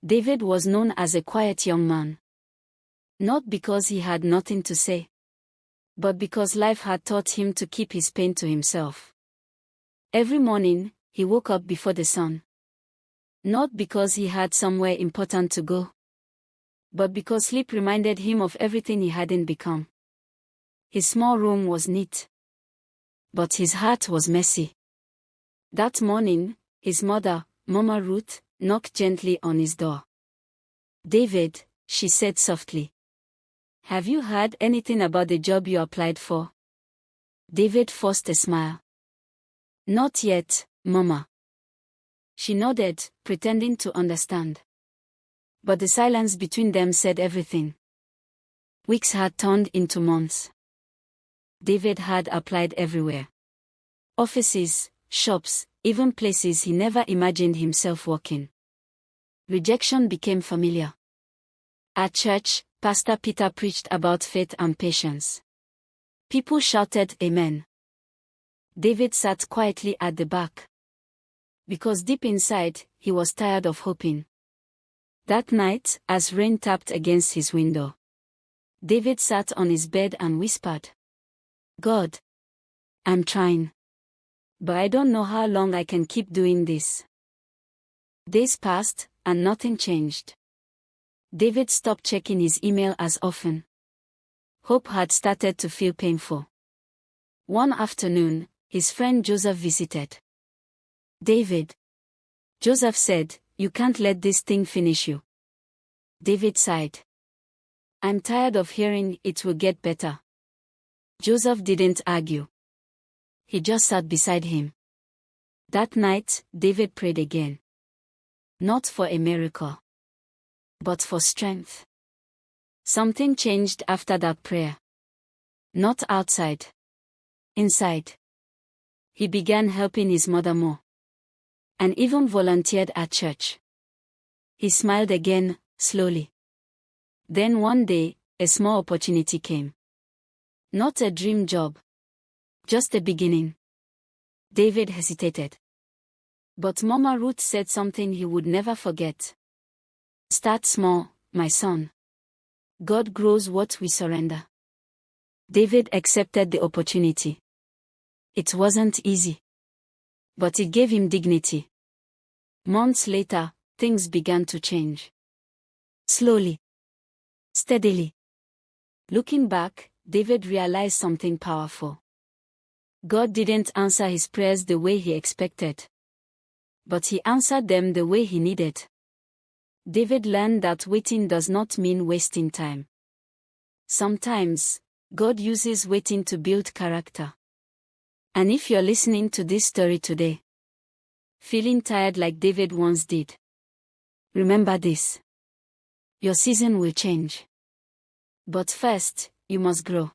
David was known as a quiet young man. Not because he had nothing to say, but because life had taught him to keep his pain to himself. Every morning, he woke up before the sun. Not because he had somewhere important to go, but because sleep reminded him of everything he hadn't become. His small room was neat, but his heart was messy. That morning, his mother, Mama Ruth, knocked gently on his door. "David," she said softly. "Have you heard anything about the job you applied for?" David forced a smile. "Not yet, Mama." She nodded, pretending to understand. But the silence between them said everything. Weeks had turned into months. David had applied everywhere. Offices, shops, even places he never imagined himself working. Rejection became familiar. At church, Pastor Peter preached about faith and patience. People shouted amen. David sat quietly at the back. Because deep inside, he was tired of hoping. That night, as rain tapped against his window, David sat on his bed and whispered, "God, I'm trying. But I don't know how long I can keep doing this." Days passed, and nothing changed. David stopped checking his email as often. Hope had started to feel painful. One afternoon, his friend Joseph visited. "David," Joseph said, "you can't let this thing finish you." David sighed. "I'm tired of hearing it will get better." Joseph didn't argue. He just sat beside him. That night, David prayed again. Not for a miracle, but for strength. Something changed after that prayer. Not outside. Inside. He began helping his mother more. And even volunteered at church. He smiled again, slowly. Then one day, a small opportunity came. Not a dream job. Just a beginning. David hesitated. But Mama Ruth said something he would never forget. "Start small, my son. God grows what we surrender." David accepted the opportunity. It wasn't easy, but it gave him dignity. Months later, things began to change. Slowly. Steadily. Looking back, David realized something powerful. God didn't answer his prayers the way he expected, but he answered them the way he needed. David learned that waiting does not mean wasting time. Sometimes, God uses waiting to build character. And if you're listening to this story today, feeling tired like David once did, remember this. Your season will change. But first, you must grow.